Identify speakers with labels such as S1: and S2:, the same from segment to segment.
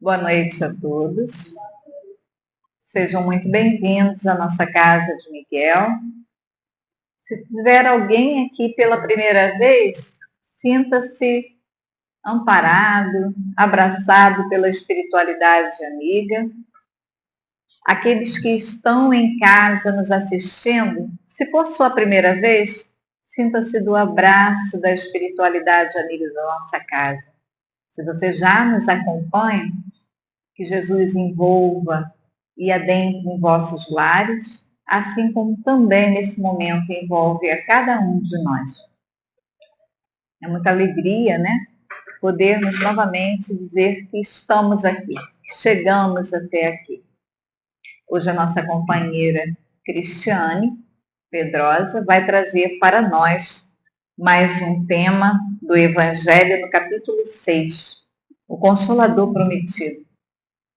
S1: Boa noite a todos. Sejam muito bem-vindos à nossa Casa de Miguel. Se tiver alguém aqui pela primeira vez, sinta-se amparado, abraçado pela espiritualidade amiga. Aqueles que estão em casa nos assistindo, se for sua primeira vez, sinta-se do abraço da espiritualidade amiga da nossa casa. Se você já nos acompanha, que Jesus envolva e adentre em vossos lares, assim como também nesse momento envolve a cada um de nós. É muita alegria, né? Podermos novamente dizer que estamos aqui, que chegamos até aqui. Hoje a nossa companheira Cristiane Pedrosa vai trazer para nós mais um tema do Evangelho no capítulo 6, o Consolador Prometido.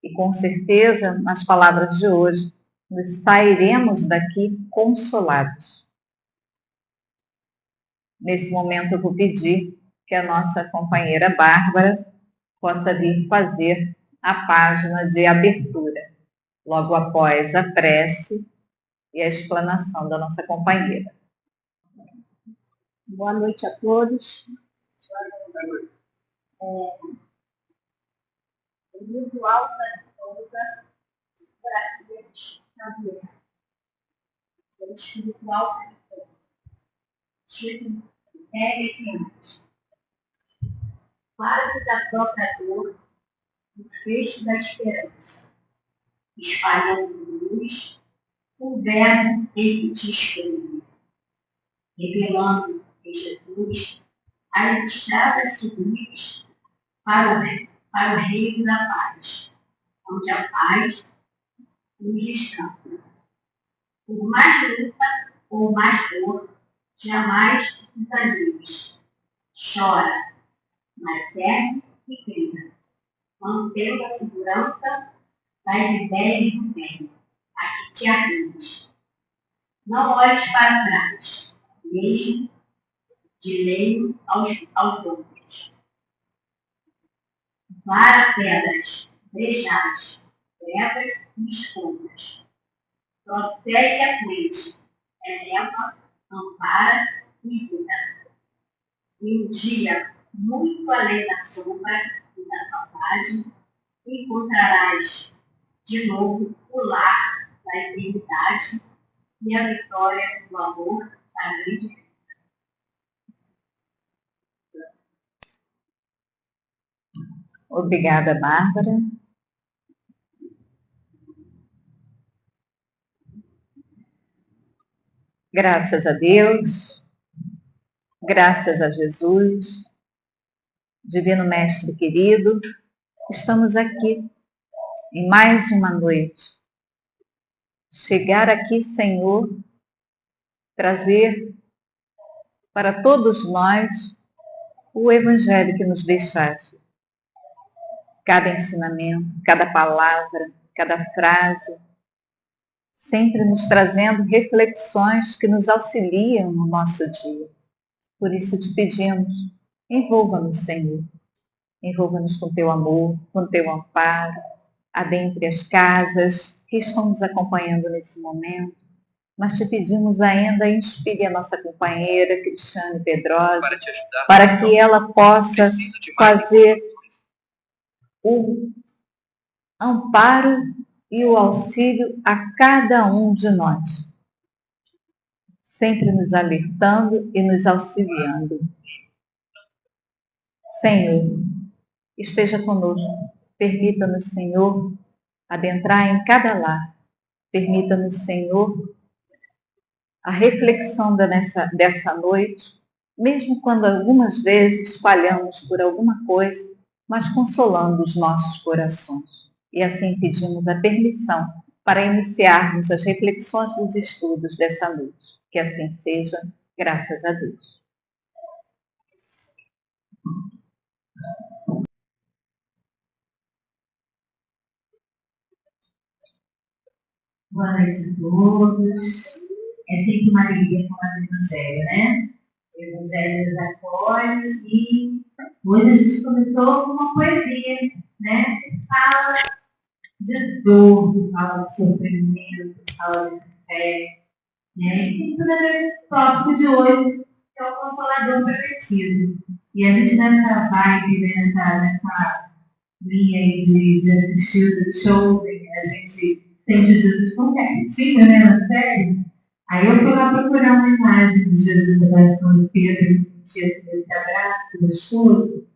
S1: E com certeza, nas palavras de hoje, nos sairemos daqui consolados. Nesse momento, eu vou pedir que a nossa companheira Bárbara possa vir fazer a página de abertura, logo após a prece e a explanação da nossa companheira.
S2: Boa noite a todos. O livro Alta Souza, Sócrates Xavier, o espiritual título Segue Adiante. Quase da própria dor, o fecho da esperança, espalhando luz, o verbo em que te escreve, revelando em Jesus as estradas sublimes para o reino da paz, onde a paz nos descansa. Por mais luta ou mais dor, jamais desanimes. Chora, mas serve e cria, mantendo a segurança das ideias do bem, a que te arranjas. Não olhes para trás, mesmo de leio aos outros. Vara pedras, brejadas, trevas e escombros. Prossegue à frente, eleva, ampara e cuida. E um dia, muito além da sombra e da saudade, encontrarás de novo o lar da eternidade e a vitória do amor da grande vida.
S1: Obrigada, Bárbara. Graças a Deus, graças a Jesus, Divino Mestre querido, estamos aqui em mais uma noite. Chegar aqui, Senhor, trazer para todos nós o Evangelho que nos deixaste. Cada ensinamento, cada palavra, cada frase, sempre nos trazendo reflexões que nos auxiliam no nosso dia. Por isso te pedimos, envolva-nos, Senhor. Envolva-nos com teu amor, com teu amparo, adentre as casas que estão nos acompanhando nesse momento. Mas te pedimos ainda, inspire a nossa companheira, Cristiane Pedrosa, para que ela possa fazer o amparo e o auxílio a cada um de nós, sempre nos alertando e nos auxiliando. Senhor, esteja conosco. Permita-nos, Senhor, adentrar em cada lar. Permita-nos, Senhor, a reflexão dessa noite, mesmo quando algumas vezes falhamos por alguma coisa, mas consolando os nossos corações. E assim pedimos a permissão para iniciarmos as reflexões dos estudos dessa noite. Que assim seja, graças a Deus.
S2: Boa noite a todos. É sempre uma alegria falar do Evangelho, né? O Evangelho dos Apóstolos. E hoje a gente começou com uma poesia, né? Que fala de dor, que fala de sofrimento, que fala de fé, né? E tem tudo a ver com o tópico de hoje, que é o Consolador Prometido. E a gente nessa vibe, né? nessa linha aí de assistir o show, a gente sente Jesus tão pertinho, né, na série. Aí eu fui lá procurar uma imagem de Jesus da oração de Pedro, sentindo esse abraço gostoso.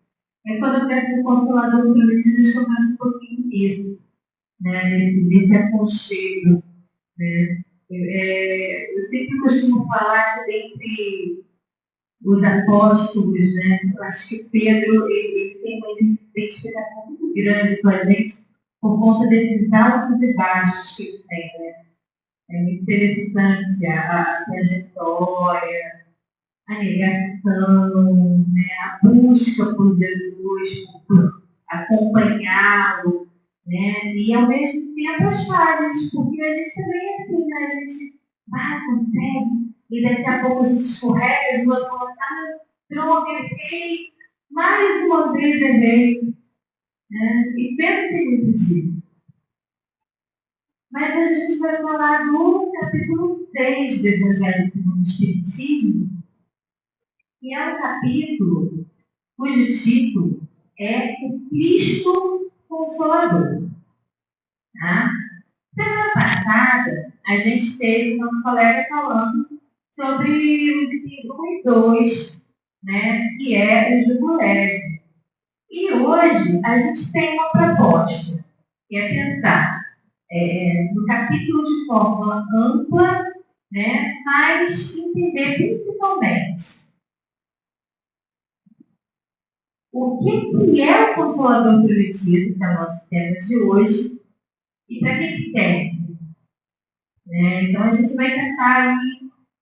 S2: E quando eu peço o Consolador Prometido, eles começam um pouquinho nisso, né, nesse aconchego, né. Eu sempre costumo falar que entre os apóstolos, né, eu acho que Pedro ele tem uma identificação muito grande com a gente por conta desses altos e baixos que ele tem, né. É muito interessante a trajetória, a negação, né, a busca por Jesus, por acompanhá-lo, né, e ao mesmo tempo as falhas, porque a gente também é assim, né, a gente consegue, e daqui a pouco a gente escorrega, as duas falam, droga, errei, mais uma vez errei, né, e Pedro tem muito disso. Mas a gente vai falar no capítulo 6 do Evangelho segundo o Espiritismo, que é um capítulo cujo título é O Cristo Consolador. Tá? Semana passada, a gente teve o nosso colega falando sobre os itens 1 e 2, né, que é o jugo leve. E hoje a gente tem uma proposta, que é pensar no capítulo de forma ampla, né, mas entender principalmente o que é o Consolador Prometido, que é o nosso tema de hoje, e para que serve. Né? Então a gente vai tentar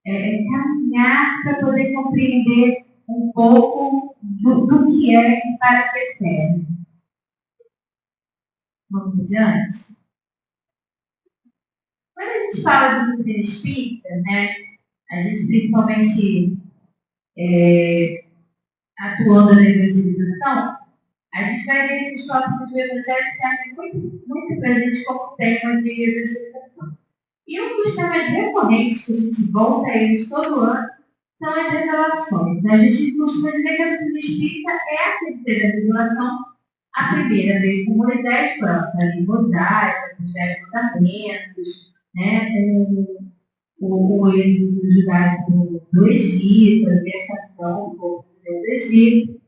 S2: aí, caminhar para poder compreender um pouco do que é e para que serve. Vamos adiante? Quando a gente fala de doutrina espírita, né, a gente principalmente atuando na evangelização, a gente vai ver que os tópicos do Evangelho servem muito para a gente como tema de evangelização. E um dos temas recorrentes que a gente volta a eles todo ano são as revelações. A gente costuma dizer que a doutrina espírita é a terceira revelação. A primeira veio com Moisés, pronto, ali Mosaico, os 10 mandamentos, né, o êxodo judaico do Egito, a libertação do povo do Egito.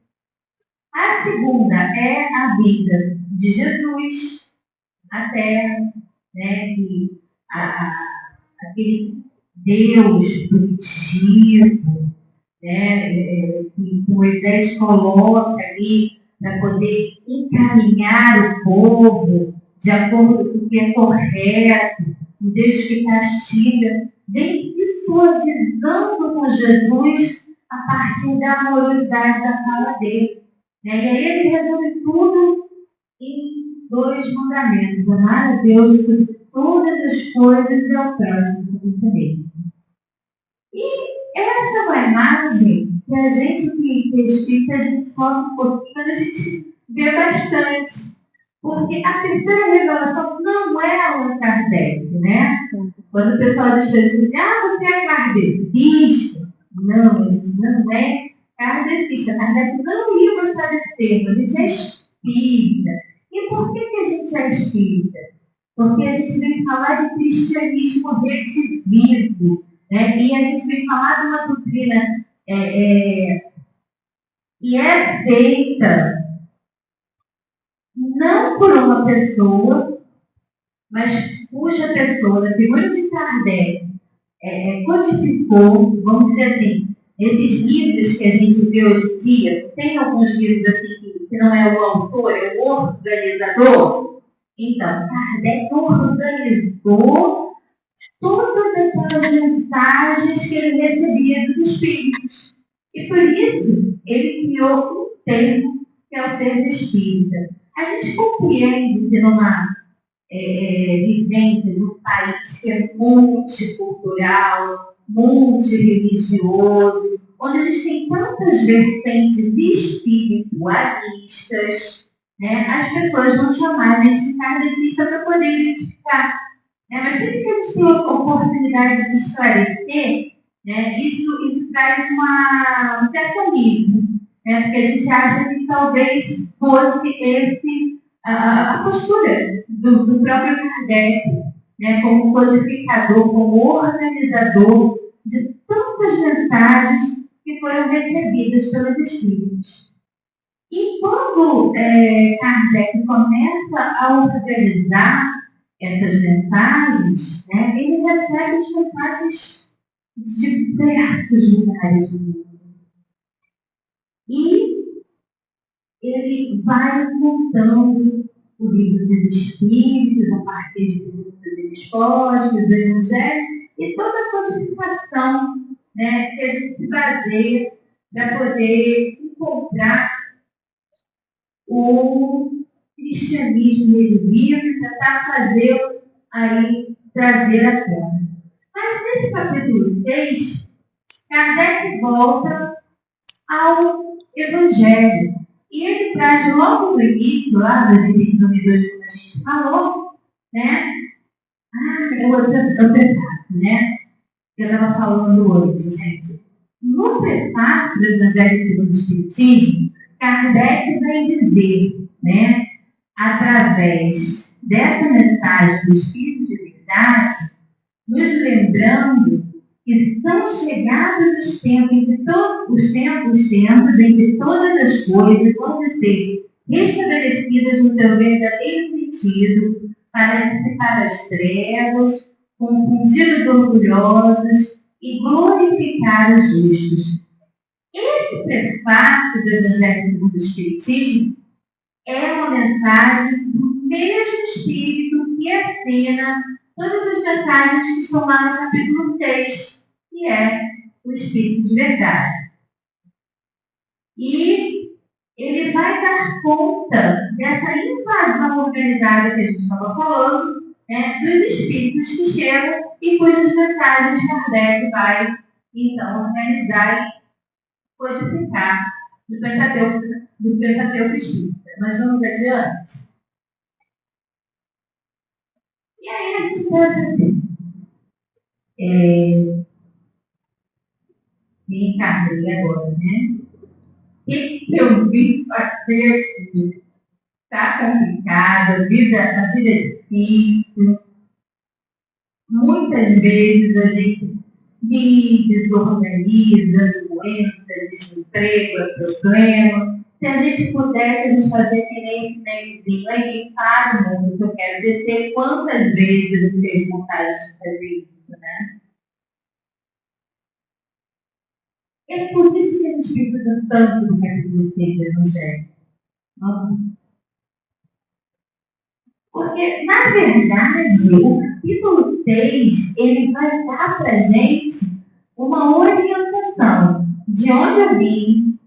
S2: A segunda é a vida de Jesus, a terra, né, e aquele Deus primitivo, né, que Moisés coloca ali para poder encaminhar o povo de acordo com o que é correto, um Deus que castiga, vem se suavizando com Jesus a partir da amorosidade da fala dele. Né? E aí ele resume tudo em 2 mandamentos: amar a Deus sobre todas as coisas e ao próximo como si mesmo. E essa é uma imagem que a gente que é espírita, a gente sofre um pouquinho, mas a gente vê bastante. Porque a terceira revelação não é Allan Kardec, né? Quando o pessoal diz assim, você é kardecista? Não, a gente não é kardecista. Kardec não ia gostar desse termo, a gente é espírita. E por que a gente é espírita? Porque a gente vem falar de cristianismo redivivo, né? E a gente vem falar de uma doutrina que é feita não por uma pessoa, mas cuja pessoa, na figura de Kardec, codificou, vamos dizer assim, esses livros que a gente vê hoje em dia. Tem alguns livros assim que não é o autor, é o organizador. Então, Kardec organizou todas aquelas mensagens que ele recebia dos espíritos. E por isso, ele criou um termo, que é o termo espírita. A gente compreende que numa vivência num país que é multicultural, multireligioso, onde a gente tem tantas vertentes espiritualistas, né, as pessoas vão chamar a gente de kardecista para poder identificar. Mas sempre que a gente tem a oportunidade de esclarecer, né, isso traz um certo alívio, né, porque a gente acha que talvez fosse esse a postura do próprio Kardec, né, como codificador, como organizador de tantas mensagens que foram recebidas pelos espíritos. E quando Kardec começa a organizar essas mensagens, né, ele recebe as mensagens de diversos lugares do mundo. E ele vai montando o livro dos Espíritos a partir de perguntas e respostas, do Evangelho, e toda a codificação, né, que a gente se baseia para poder encontrar o cristianismo vivo e tentar fazê-lo aí trazer à tona. Mas nesse capítulo 6, Kardec volta ao Evangelho. E ele traz logo no início, lá das Espíritos Unidos, como a gente falou, né? É o prefácio, né? Que eu estava falando hoje, gente. No prefácio do Evangelho segundo o Espiritismo, Kardec vai dizer, né? Através dessa mensagem do Espírito de Verdade, nos lembrando que são chegados os tempos entre todas as coisas vão ser restabelecidas no seu verdadeiro sentido, para dissipar as trevas, confundir os orgulhosos e glorificar os justos. Esse prefácio do Evangelho segundo o Espiritismo é uma mensagem do mesmo Espírito que assina todas as mensagens que estão lá no capítulo 6, que é o Espírito de Verdade. E ele vai dar conta dessa invasão organizada que a gente estava falando, né, dos espíritos que chegam e cujas mensagens Kardec vai, então, organizar e codificar do Pentateuco Espírita. Mas vamos adiante. E aí a gente pensa assim, me encarnei agora, né? O que eu vim fazer aqui? Está complicado, a vida é difícil. Muitas vezes a gente se desorganiza, doença, desemprego, é problema. Se a gente pudesse, a gente fazer que nem esse meiozinho aí, para o mundo que eu quero dizer quantas vezes eu tive vontade de fazer isso, né? É por isso que a gente precisa tanto do capítulo 6 do Evangelho. Porque, na verdade, o capítulo 6, ele vai dar para a gente uma orientação de onde eu vim,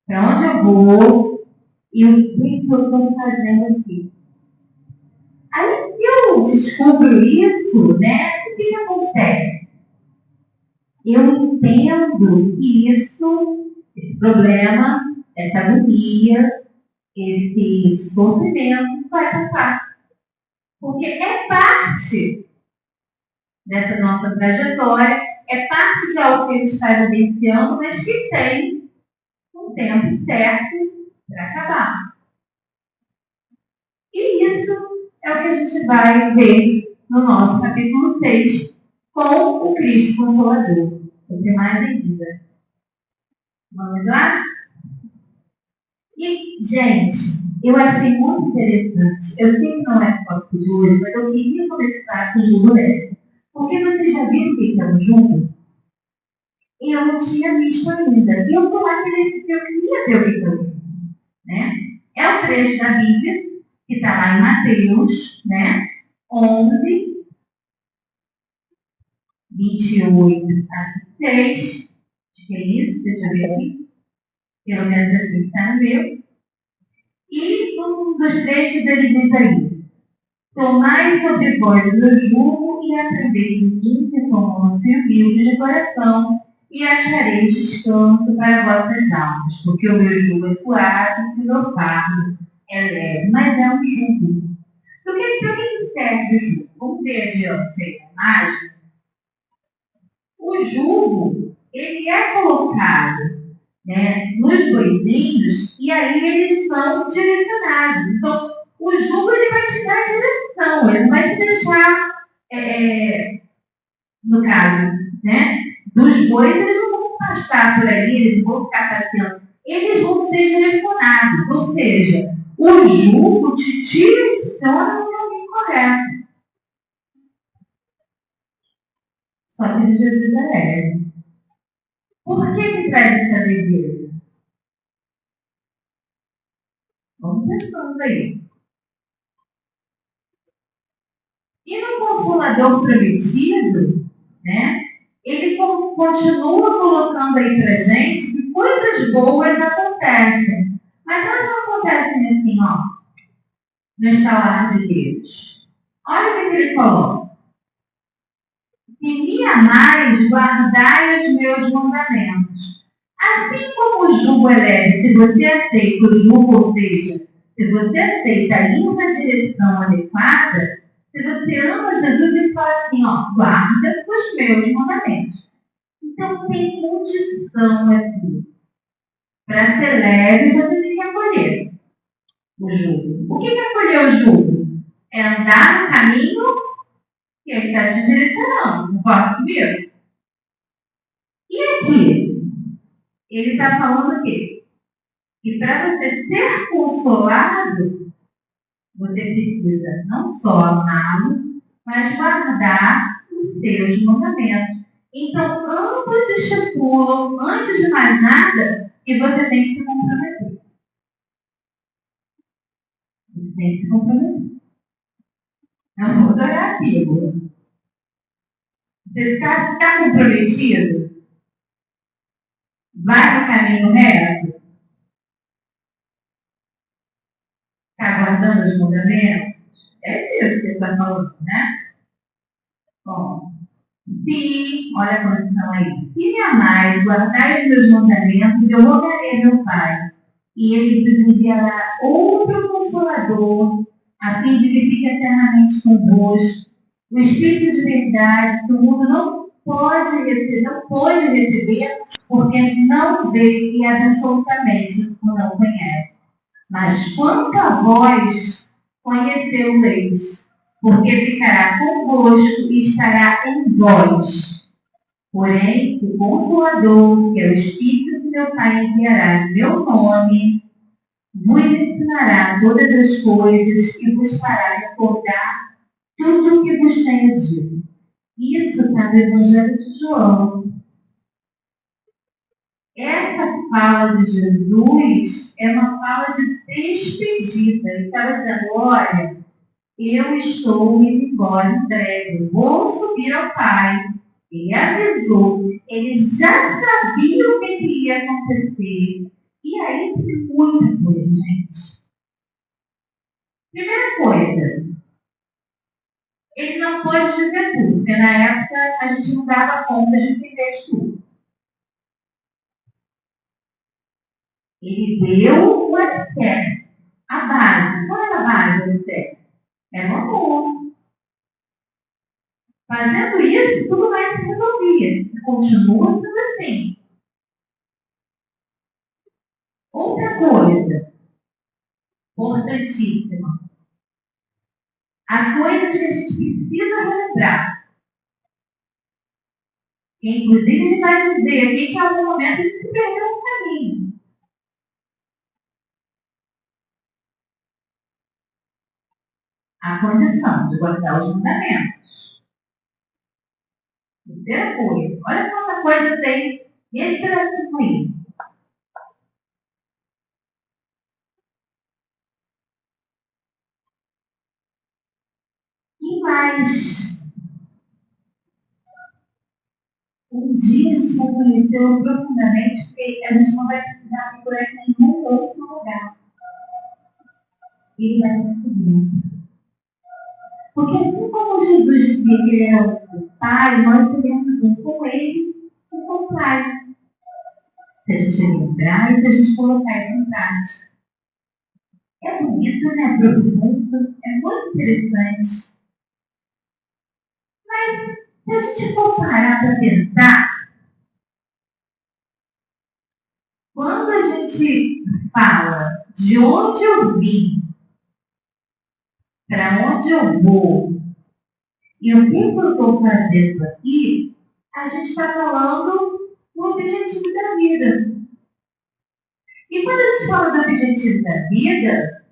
S2: para onde eu vou e o que eu estou fazendo aqui. Aí que eu descubro isso, né? O que acontece? Eu entendo que esse problema, essa agonia, esse sofrimento vai passar. Porque é parte dessa nossa trajetória, é parte de algo que a gente está vivenciando, mas que tem um tempo certo para acabar. E isso é o que a gente vai ver no nosso capítulo 6, com o Cristo Consolador. Eu tenho mais em vida. Vamos lá? E, gente, eu achei muito interessante. Eu sei que não é o tópico de hoje, mas eu queria começar com o jugo leve. Porque vocês já viram o que é o jugo? E eu não tinha visto ainda. E eu estou lá querendo que eu queria ver o que é o jugo. Né? É o trecho da Bíblia, que está lá em Mateus, né? 11, 28 a 26. Acho que é isso, deixa eu ver aqui. Pelo menos aqui está no meu. E um dos trechos ele diz aí: tomai sobre vós o meu jugo e aprendei de mim, que sou manso e humilde de coração, e achareis descanso para vossas almas, porque o meu jugo é suave e o meu fardo é leve, mas é um jugo. Para que serve o jugo? Vamos ver adiante aí a imagem. O jugo, ele é colocado, né, nos boizinhos e aí eles são direcionados. Então, o jugo ele vai te dar direção, ele não vai te deixar, no caso, né, dos bois, eles não vão pastar por ali, eles não vão ficar passeando, eles vão ser direcionados, ou seja, o jugo te direciona no caminho correto. Só que Jesus é leve. Por que traz essa leveza? Vamos pensando aí. E no Consolador prometido, né, ele continua colocando aí pra gente que coisas boas acontecem. Mas elas não acontecem assim, ó, no estalar de Deus. Olha o que ele coloca. Se me amais, guardai os meus mandamentos. Assim como o jugo é leve, se você aceita o jugo, ou seja, se você aceita ir na direção adequada, se você ama Jesus, ele fala assim, ó, guarda os meus mandamentos. Então tem condição aqui. Para ser leve, você tem que acolher o jugo. O que é acolher o jugo? É andar no caminho que ele está te direcionando. Concorda comigo? E aqui? Ele está falando o quê? Que para você ser consolado, você precisa não só amá-lo, mas guardar os seus mandamentos. Então, ambos estipulam, antes de mais nada, que você tem que se comprometer. Você tem que se comprometer. Não vou adorar aquilo. Você está comprometido? Vai no caminho reto? Está guardando os mandamentos? É isso que você está falando, né? Bom, olha a condição aí. Se me amais, guardai os meus mandamentos, eu rogarei a meu Pai, e ele vos enviará outro Consolador, a fim de que fique eternamente convosco. O Espírito de verdade, que o mundo não pode receber, porque não vê e absolutamente o não conhece. Mas quanto a vós, conheceu-leis, porque ficará convosco e estará em vós. Porém, o Consolador, que é o Espírito que meu Pai enviará em meu nome, vos ensinará todas as coisas e vos fará recordar tudo o que vos tenho dito. Isso está no Evangelho de João. essa fala de Jesus é uma fala de despedida. Ele estava dizendo, olha, eu estou indo embora em breve, vou subir ao Pai. Ele avisou, ele já sabia o que ia acontecer. E aí tem muita coisa, gente. Primeira coisa, ele não pôde dizer tudo, porque na época a gente não dava conta de entender tudo. Ele deu o alicerce, a base. Qual era a base do alicerce? Era o amor. Fazendo isso, tudo mais se resolvia. E continua sendo assim. Outra coisa importantíssima. Há coisas que a gente precisa relembrar. Inclusive, ele vai dizer aqui que em algum momento a gente se perdeu no caminho. A condição de guardar os mandamentos. Terceira coisa. Olha quanta coisa tem nesse pedacinho aí. E mais, um dia a gente vai conhecê-lo profundamente, porque a gente não vai precisar procurar em nenhum outro lugar. Ele vai descobrir. Porque assim como Jesus dizia que ele era o Pai, nós queremos um com ele e com o Pai. Se a gente lembrar e se a gente colocar isso em prática. É bonito, né? Profundo, é muito interessante. Mas se a gente for parar para pensar, quando a gente fala de onde eu vim, para onde eu vou e o que eu estou fazendo aqui, a gente está falando do objetivo da vida. E quando a gente fala do objetivo da vida,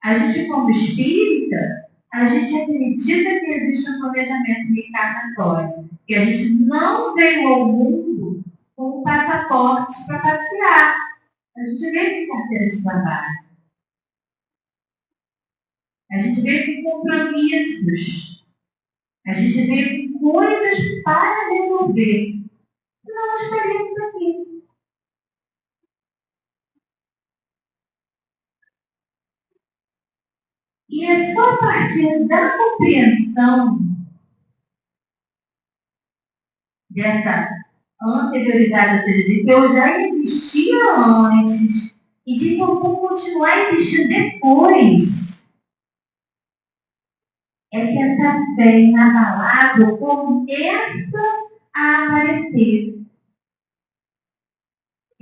S2: a gente, como espírita, a gente acredita que existe um planejamento reencarnatório, que a gente não veio ao mundo com um passaporte para passear. A gente veio com carteira de trabalho. A gente veio com compromissos. A gente veio com coisas para resolver. Senão nós estaríamos aqui. E é só a partir da compreensão dessa anterioridade, ou seja, de que eu já existia antes e de que eu vou continuar existindo depois, é que essa fé inabalável começa a aparecer.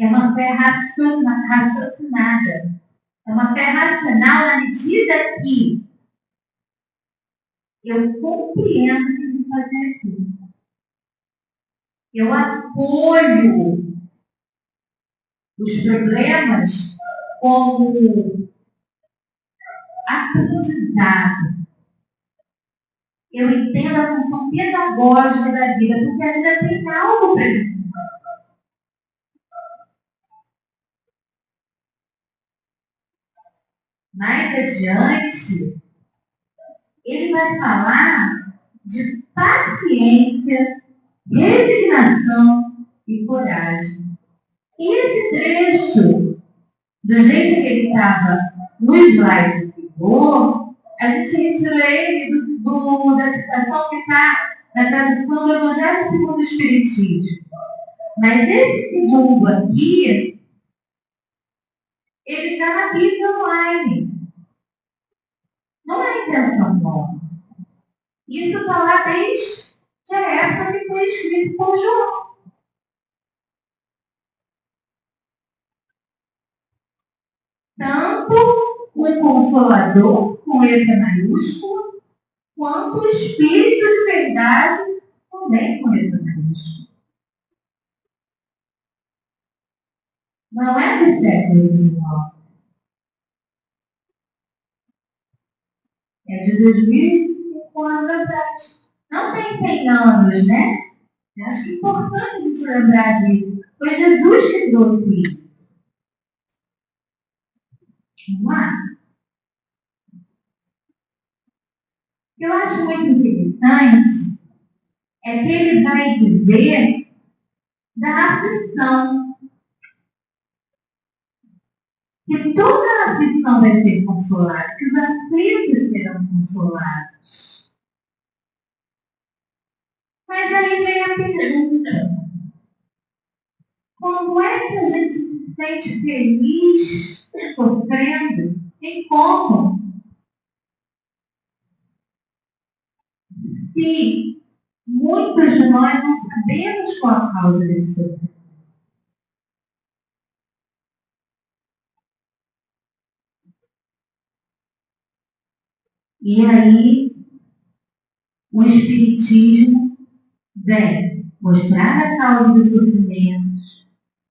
S2: É uma fé raciocinada. É uma fé racional na medida que eu compreendo o que eu vou fazer aqui. Eu apoio os problemas como aprendizado. Eu entendo a função pedagógica da vida, porque a vida tem algo para mim. Mais adiante, ele vai falar de paciência, resignação e coragem. E esse trecho, do jeito que ele estava no slide anterior, a gente retirou ele da citação que está na tradução do Evangelho segundo o Espiritismo. Mas esse segundo aqui, ele está na Bíblia online. Não é intenção nossa. Isso está lá desde a época que foi escrito por João. Tanto o Consolador, com letra maiúscula, quanto o Espírito de verdade, também com letra maiúscula. Não é do século XIX. É de 2005 anos atrás. Não tem 100 anos, né? Acho que é importante a gente lembrar disso. Foi Jesus que trouxe isso. Vamos lá? O que eu acho muito interessante é que ele vai dizer da aflição. Que toda a aflição vai ser consolada, que os aflitos serão consolados. Mas aí vem a pergunta: como é que a gente se sente feliz sofrendo? Tem como? Se muitos de nós não sabemos qual a causa desse sofrimento. E aí, o Espiritismo vem mostrar a causa do sofrimento,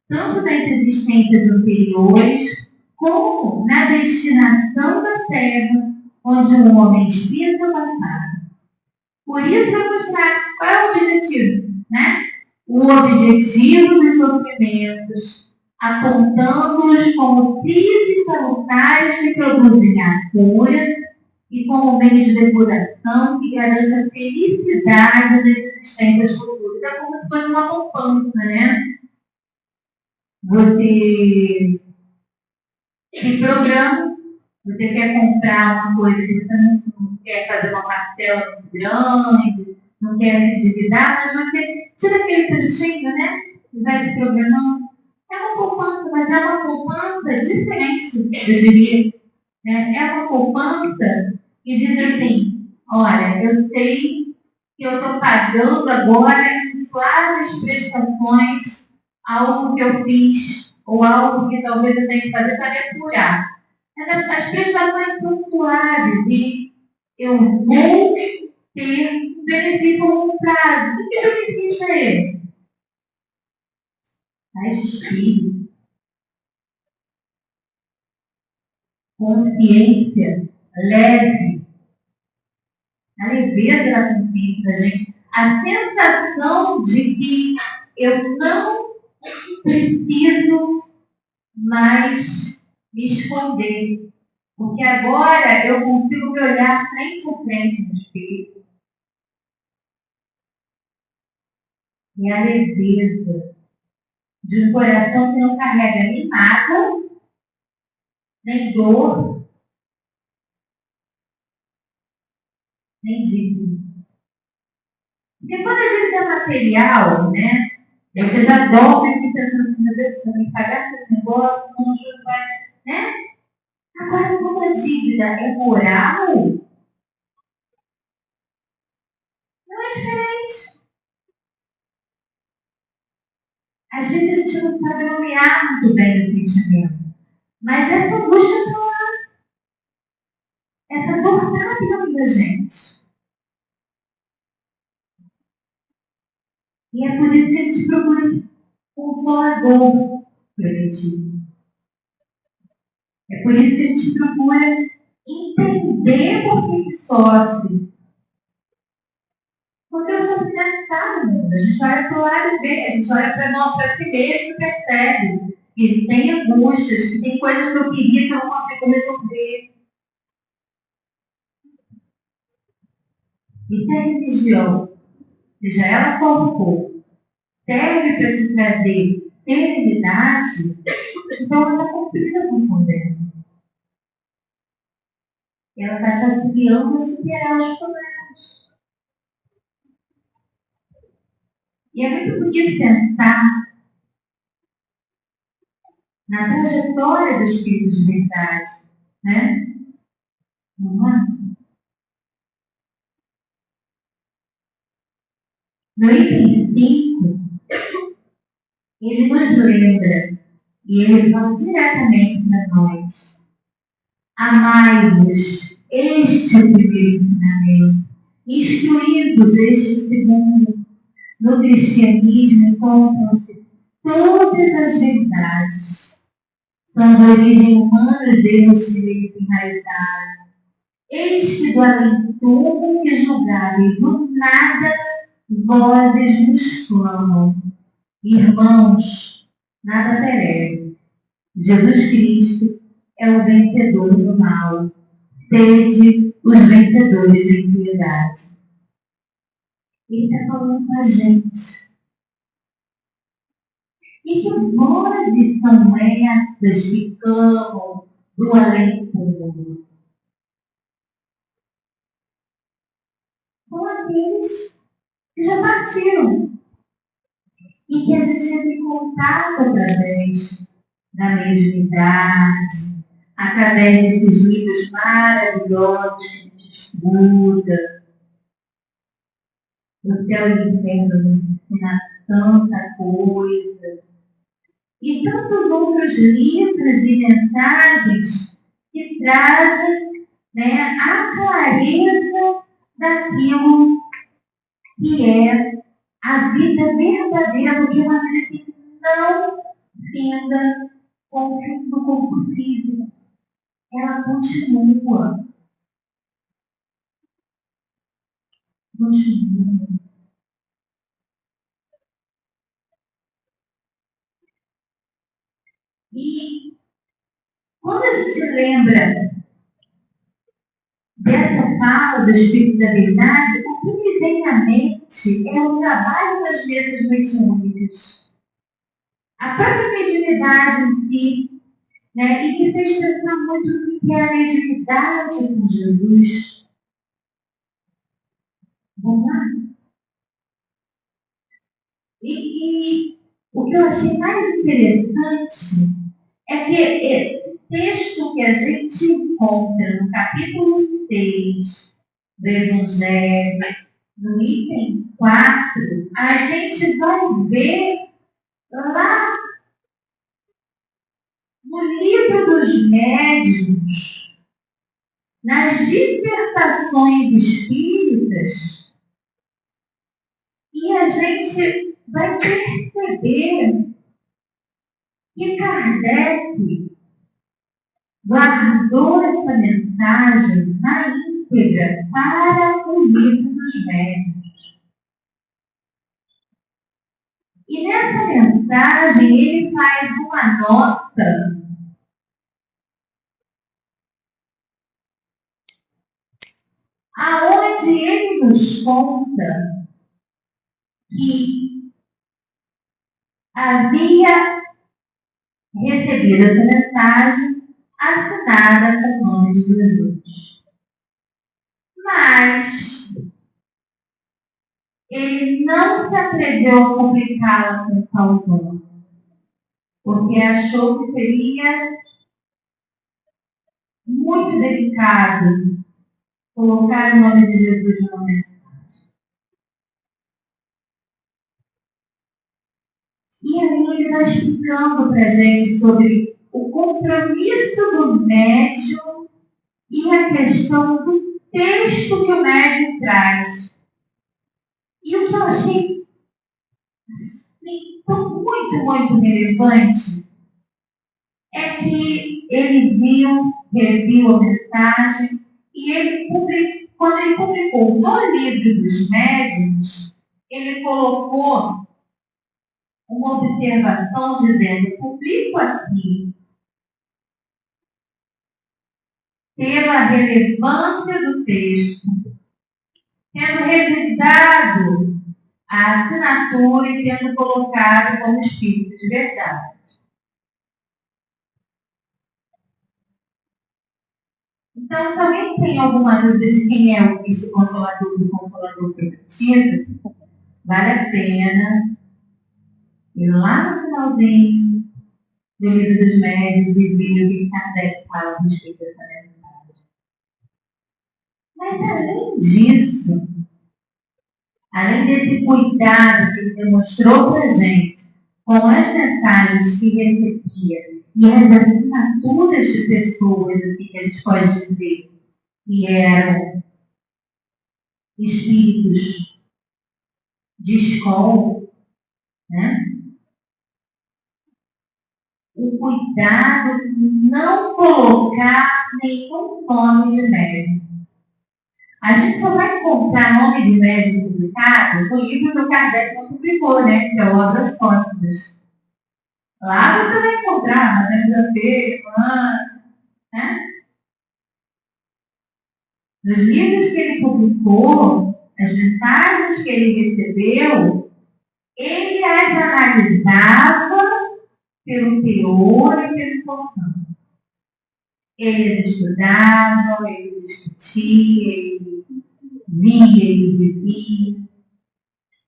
S2: tanto nas existências anteriores, como na destinação da Terra, onde o homem expia seu passado. Por isso, eu vou mostrar qual é o objetivo, né? O objetivo dos sofrimentos, apontando-os como trilhos salutares que produzem a cura e como meio de depuração que garante a felicidade das existências futuras. É como se fosse uma poupança, né? Você se programa, você quer comprar uma coisa que você não quer fazer uma parcela muito grande, não quer se endividar, mas você tira aquele trechinho, né? E vai se programando. É uma poupança, mas é uma poupança diferente, eu diria. É uma poupança que diz assim: olha, eu sei que eu estou pagando agora em suaves prestações algo que eu fiz ou algo que talvez eu tenha que fazer para depurar. As prestações são suaves e eu vou ter um benefício a longo prazo. Que benefício é esse? Paz de espírito, consciência leve, a leveza da consciência da gente, a sensação de que eu não preciso mais me esconder. Porque agora eu consigo me olhar frente a frente no espelho. E a leveza de um coração que não carrega nem mágoa, nem dor, nem dívida. Porque quando a gente é material, né? Você já dorme aqui pensando assim: meu Deus, se eu me pagar esse negócio, não vai, né? Agora, quando a dívida é moral, não é diferente. Às vezes a gente não sabe nomear muito bem o sentimento. Mas essa angústia está lá. Essa dor está dentro da gente. E é por isso que a gente procura esse consolador preventivo. É por isso que a gente procura entender por que sofre. Porque o sofrimento está no mundo. A gente olha para o lado e vê, a gente olha para si mesmo e percebe que tem angústias, que tem coisas que eu queria que eu não consigo resolver. E se a religião, seja ela qual for, serve para te trazer serenidade, então ela está cumprindo a função dela. Ela está te auxiliando a superar os problemas. E é muito bonito pensar na trajetória do Espírito de verdade, né? Vamos lá? No item 5, ele nos lembra, e ele fala diretamente para nós: amai-vos, este é o primeiro ensinamento, instruídos este segundo. No cristianismo encontram-se todas as verdades. São de origem humana e Deus que enraizaram. Eis que do além-túmulo que julgáveis o nada, vozes nos clamam. Irmãos, nada perece. Jesus Cristo é o vencedor do mal. Sede os vencedores da impiedade. Ele está falando com a gente. E que vozes são essas que clamam do além-túmulo? São aqueles que já partiram e que a gente entra em contato através da mediunidade, através desses livros maravilhosos que a gente estuda. O Céu e o Inferno nos ensina tanta coisa. E tantos outros livros e mensagens que trazem, a clareza daquilo que é a vida verdadeira, porque é uma vida que não finda com o fim do corpo físico. Ela continua. Continua. E quando a gente lembra dessa fala do Espírito da Verdade, o que me vem à mente é o trabalho das mesas mediúnicas. A própria mediunidade em si, e que fez pensar muito no que é a mediunidade com Jesus. Vamos lá? E o que eu achei mais interessante é que esse texto que a gente encontra no capítulo 6 do Evangelho, no item 4, a gente vai ver lá no livro dos médiuns, nas dissertações espíritas, e a gente vai perceber que Kardec guardou essa mensagem na íntegra para o livro dos médiuns. E nessa mensagem ele faz uma nota aonde ele nos conta que havia recebido essa mensagem assinada com o nome de Jesus. Mas ele não se atreveu a publicá-la com tal nome, porque achou que seria muito delicado colocar o nome de Jesus no nome. E aí ele está explicando para a gente sobre o compromisso do médium e a questão do texto que o médium traz. E o que eu achei muito, muito relevante é que ele reviu a mensagem e quando ele publicou no livro dos médiuns, ele colocou uma observação dizendo: publico aqui pela relevância do texto, tendo revisado a assinatura e tendo colocado como espírito de verdade. Então, se alguém tem alguma dúvida de quem é o Cristo Consolador do Consolador Prometido, vale a pena ir lá no finalzinho do Livro dos Médiuns e ver o que Kardec fala a respeito dessa mensagem. Mas, além disso, além desse cuidado que ele demonstrou para a gente com as mensagens que recebia e as assinaturas de pessoas, assim, que a gente pode dizer que eram espíritos de escola, o cuidado de não colocar nenhum nome de médium. A gente só vai encontrar nome de médium publicado no livro que o Kardec não publicou, né? Que é o Obras Póstumas. Lá você vai encontrar Madame Dantê, né? Nos livros que ele publicou, as mensagens que ele recebeu, ele as analisava pelo teor e pelo conteúdo. Eles estudavam, ele discutia, ele via, ele vivia.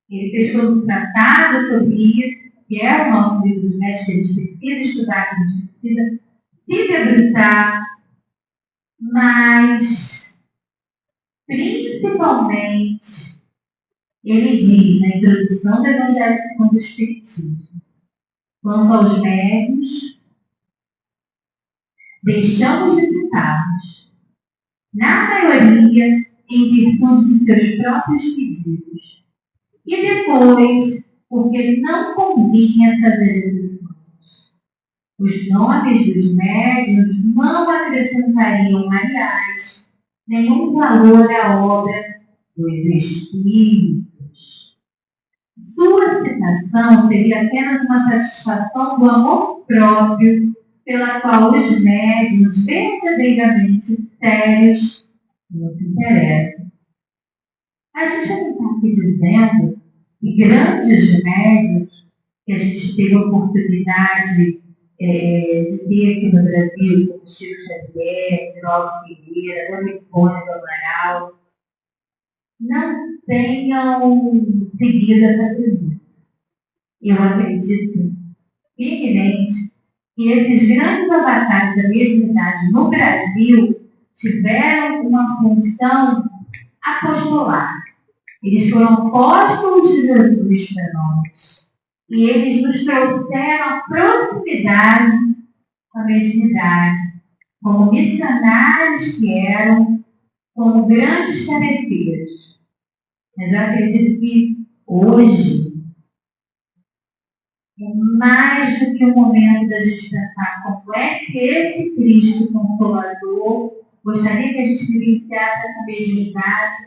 S2: Ele fez todo um tratado sobre isso, que é o nosso livro dos médicos, que a gente precisa estudar, que a gente precisa se debruçar, mas, principalmente, ele diz na introdução do Evangelho segundo o Espiritismo, quanto aos médios, deixamos de citá-los, na maioria, em virtude de seus próprios pedidos, e depois, porque não convinha fazer exceções. Os nomes dos médiuns não acrescentariam, aliás, nenhum valor à obra dos espíritos. Sua citação seria apenas uma satisfação do amor próprio pela qual os médiuns verdadeiramente sérios não se interessam. A gente não está aqui dizendo que grandes médiuns que a gente teve a oportunidade de ter aqui no Brasil, como Chico Xavier, Divaldo Pereira, Dona Ivone do Amaral, não tenham seguido essa premissa. Eu acredito firmemente que esses grandes avatares da mediunidade no Brasil tiveram uma função apostolar. Eles foram apóstolos de Jesus para nós. E eles nos trouxeram a proximidade com a mediunidade, como missionários que eram, como grandes carreteiros. Mas eu acredito que hoje é mais do que o momento da gente pensar como é que esse Cristo Consolador gostaria que a gente vivenciasse essa mediunidade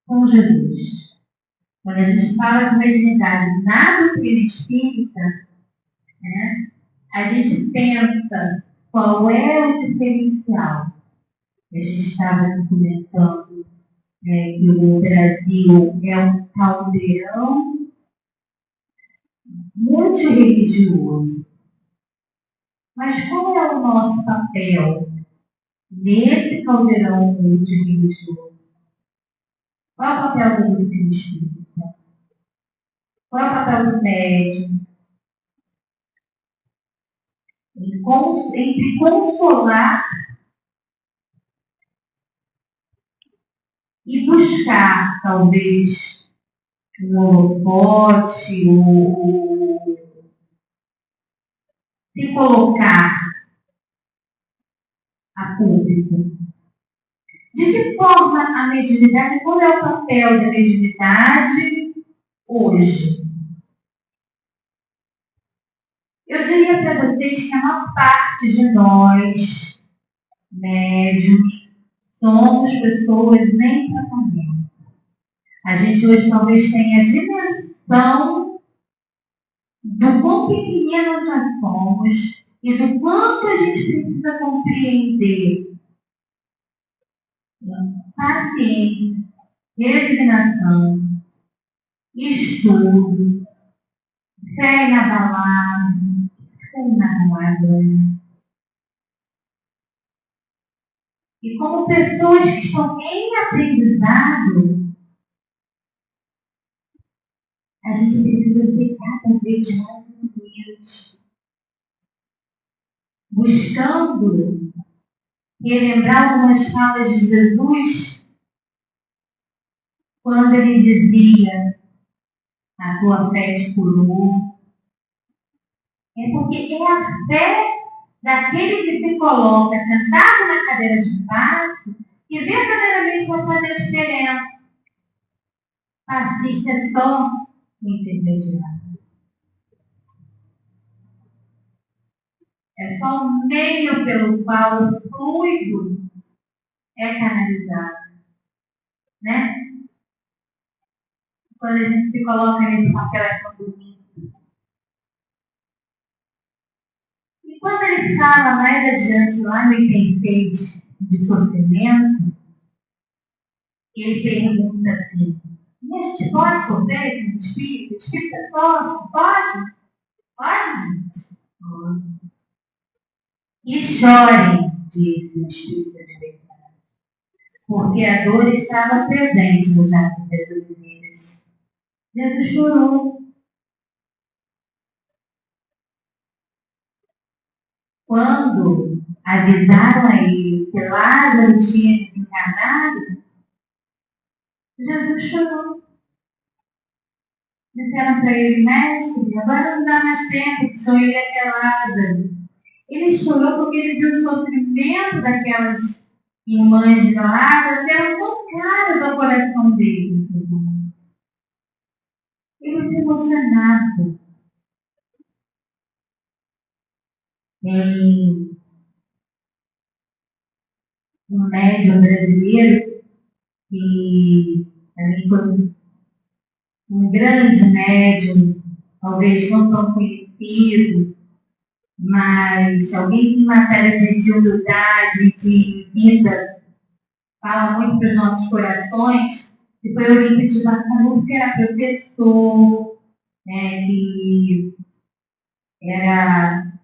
S2: com Jesus. Quando a gente fala de mediunidade na doutrina espírita, né, a gente pensa qual é o diferencial. A gente estava comentando que o Brasil é um caldeirão multirreligioso. Mas qual é o nosso papel nesse caldeirão multirreligioso? Qual é o papel da doutrina espírita? Qual é o papel do médium? Entre consolar e buscar, talvez, um holofote, se colocar a público. De que forma a mediunidade, qual é o papel da mediunidade hoje? Eu diria para vocês que a maior parte de nós, médiuns, somos pessoas em tratamento. A gente hoje talvez tenha a dimensão do quão pequeninos nós somos e do quanto a gente precisa compreender paciência, resignação, estudo, fé inabalável, fé inabalável. E como pessoas que estão em aprendizado, a gente precisa ser cada vez mais humilde, buscando relembrar algumas falas de Jesus, quando ele dizia: a tua fé te curou. É porque é a fé daquele que se coloca sentado na cadeira de passe que verdadeiramente vai fazer a diferença. Passista é só o intermediário. É só o meio pelo qual o fluido é canalizado, né? Quando a gente se coloca nesse papel é tão bonito. E quando ele fala mais adiante, lá no item 6 de sofrimento, ele pergunta assim, e a gente pode sofrer com o espírito? O espírito é só? Pode? Pode, gente? Pode. E chorem, disse o espírito de verdade, porque a dor estava presente no jardim das oliveiras. Jesus chorou. Quando avisaram a ele que Lázaro tinha desencarnado, Jesus chorou. Disseram para ele, mestre, agora não dá mais tempo que só ele até Lázaro. Ele chorou porque ele viu o sofrimento daquelas irmãs de Lázaro, que eram tão caras ao coração dele. Ele se emocionava. Tem um médium brasileiro que também foi um grande médium, talvez não tão conhecido, mas alguém em matéria de humildade, de vida, fala muito para os nossos corações, que foi o Olímpio de Barcarolo, que era professor, que era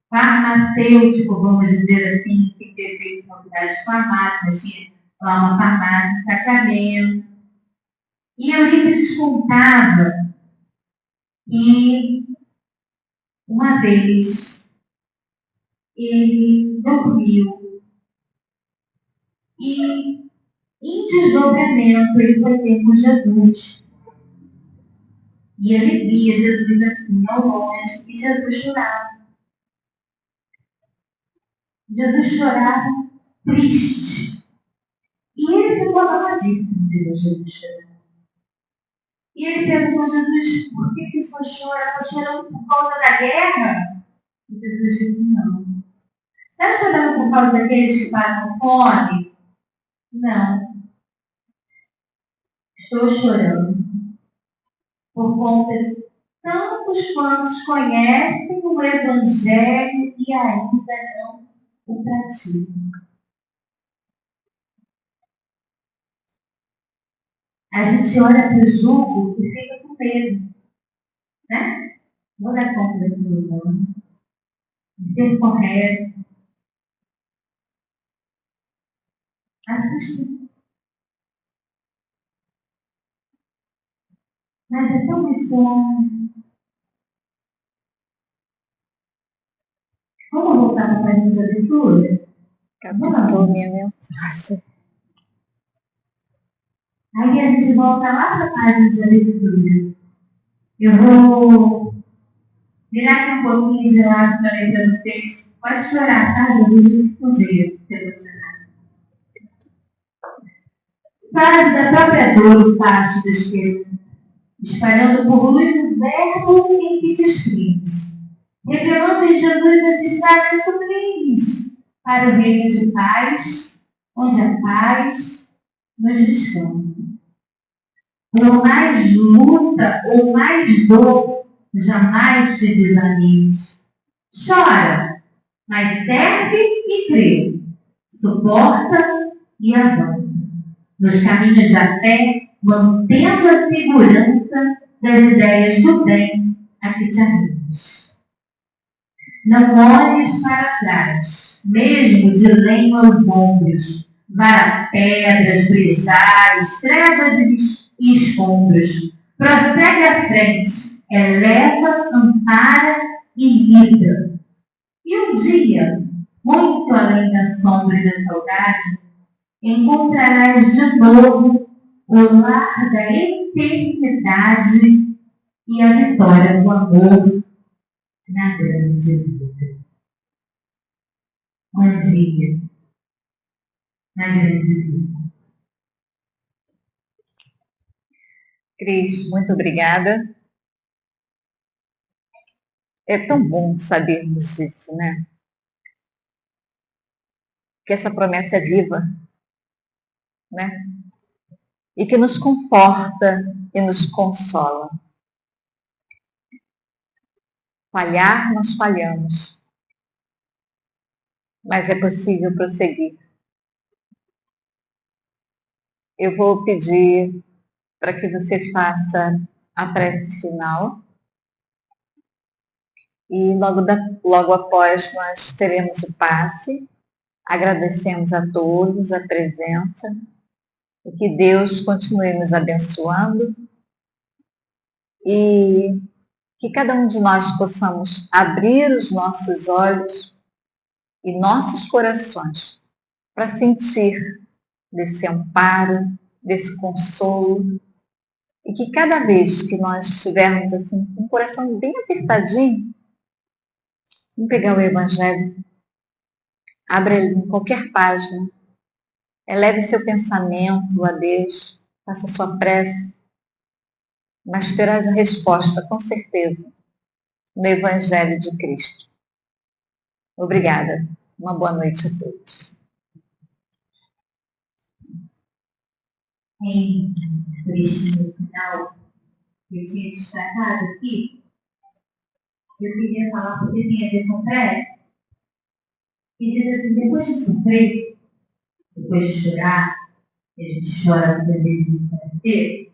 S2: farmacêutico, vamos dizer assim, que teve feito faculdade de farmácia, mas tinha lá uma farmácia, Sacramento. E Eurípides contava que uma vez ele dormiu e, em desdobramento, ele foi ter com Jesus. E ele via Jesus assim, ao longe, e Jesus chorava. Jesus chorava triste. E ele ficou abaladíssimo de ver Jesus chorando. E ele perguntou a Jesus, por que o senhor chora? Está chorando por causa da guerra? E Jesus disse, não. Está chorando por causa daqueles que passam fome? Não. Estou chorando por conta de tantos quantos conhecem o Evangelho e ainda não o praticam. A gente olha para o jugo e fica com medo, né? Vou dar conta daquilo não. De ser correto. Assusta. Mas é tão lição. Vamos voltar para a página de abertura?
S1: Captou minha mensagem.
S2: Aí a gente volta lá para a página de abertura. Eu vou virar aqui um pouquinho de lado para ler para vocês. Pode chorar, tá, Jesus? Um dia, se emocionar. Faz da própria dor o tacho da esperança, espalhando por luz o verbo em que te escreves, revelando em Jesus as estradas sublimes para o reino de paz, onde a paz nos descansa. Por mais luta ou mais dor, jamais te desanimes. Chora, mas serve e crê. Suporta e avança. Nos caminhos da fé, mantendo a segurança das ideias do bem a que te arrimas. Não olhes para trás, mesmo de lenho aos ombros, vara pedras, brejares, trevas e escombros. Prossegue à frente, eleva, ampara e livra. E um dia, muito além da sombra e da saudade, encontrarás de novo o lar da eternidade e a vitória do amor na grande vida. Um dia na grande vida.
S1: Cris, muito obrigada. É tão bom sabermos disso, né? que essa promessa é viva, né? E que nos conforta e nos consola. Falhar, nós falhamos, mas é possível prosseguir. Eu vou pedir para que você faça a prece final e logo após nós teremos o passe. Agradecemos a todos a presença e que Deus continue nos abençoando e que cada um de nós possamos abrir os nossos olhos e nossos corações para sentir desse amparo, desse consolo, e que cada vez que nós estivermos assim com o coração bem apertadinho, vamos pegar o Evangelho, abra ele em qualquer página, eleve seu pensamento a Deus, faça sua prece, mas terás a resposta, com certeza, no Evangelho de Cristo. Obrigada. Uma boa noite a todos.
S2: Em trechinho final que eu tinha destacado aqui, eu queria falar porque tem a ver com prece, e diz assim, depois de sofrer, depois de chorar, que a gente chora muitas vezes de padecer,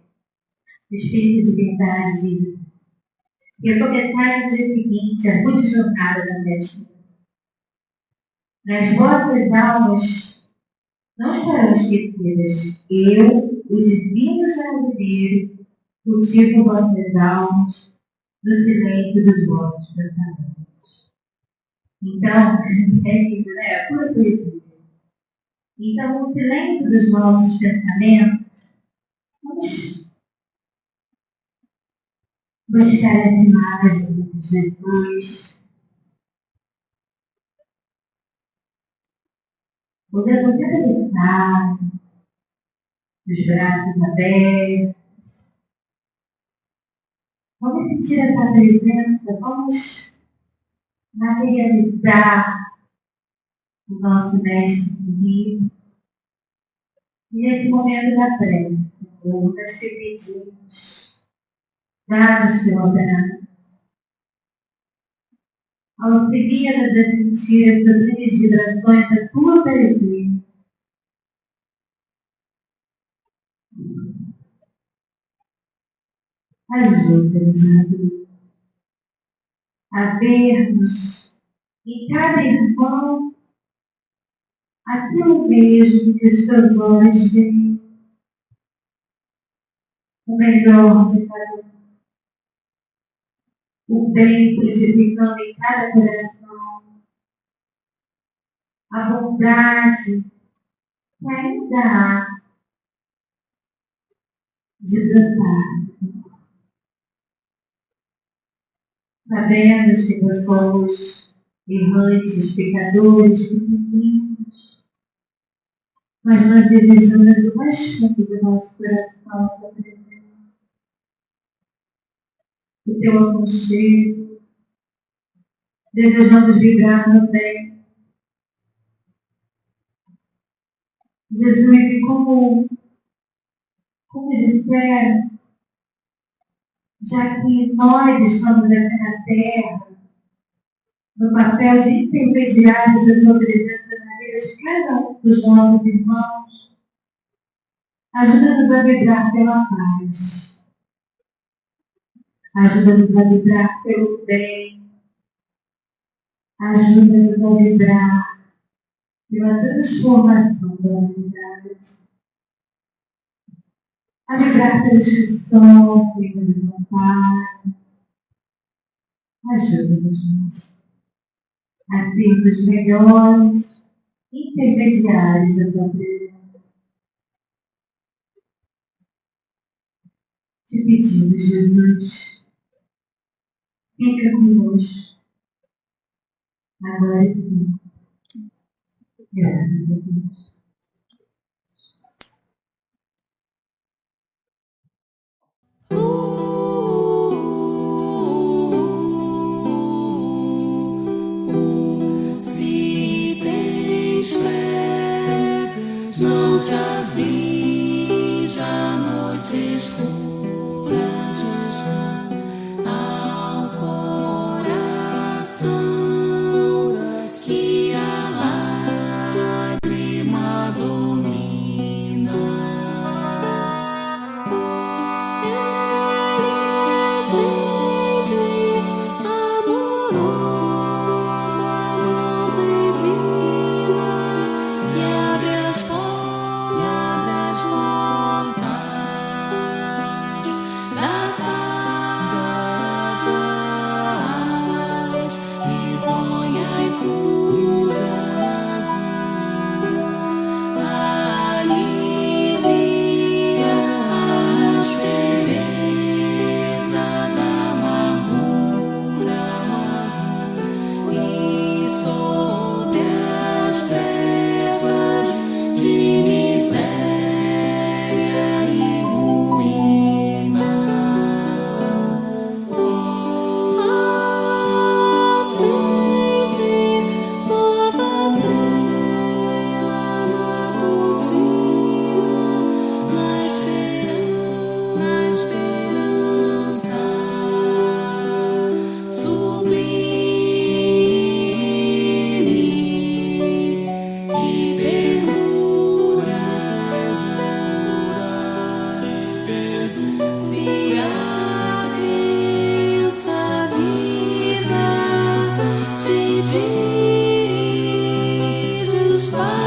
S2: o Espírito de verdade diz, eu começar no dia seguinte a rude jornada da festa. Nas vossas almas não estarão esquecidas. Eu, o divino jardineiro, cultivo vossas almas no silêncio dos vossos pensamentos. Então, é isso, né? É pura poesia. Então, no silêncio dos nossos pensamentos, vamos buscar as imagens de Jesus, podendo até pensar, os braços abertos. Vamos sentir essa presença, vamos materializar o nosso Mestre Divino. E nesse momento da prece, nós te pedimos, dá-nos pela graça, auxilia-nos a sentir as sublimes vibrações da tua presença. Ajuda-nos a vermos em cada irmão aquilo mesmo que os teus olhos veem, o melhor de cada um, o bem frutificando em cada coração, a bondade que ainda há de brotar. Sabemos que nós somos errantes, pecadores, pequeninos, mas nós desejamos do mais fundo do nosso coração a tua presença, o teu aconchego, desejamos vibrar no bem. Jesus, e como disseram, já que nós estamos aqui na Terra, no papel de intermediários da tua presença na vida de cada um dos nossos irmãos, ajuda-nos a vibrar pela paz, ajuda-nos a vibrar pelo bem, ajuda-nos a vibrar pela transformação da humanidade, a vibrar pelos que sofrem, pelos amparos. Ajuda-nos a sermos melhores intermediários da tua presença. Te pedimos, Jesus, fica conosco, agora e sim. Graças a Deus.
S3: Se tens fé. Diriges para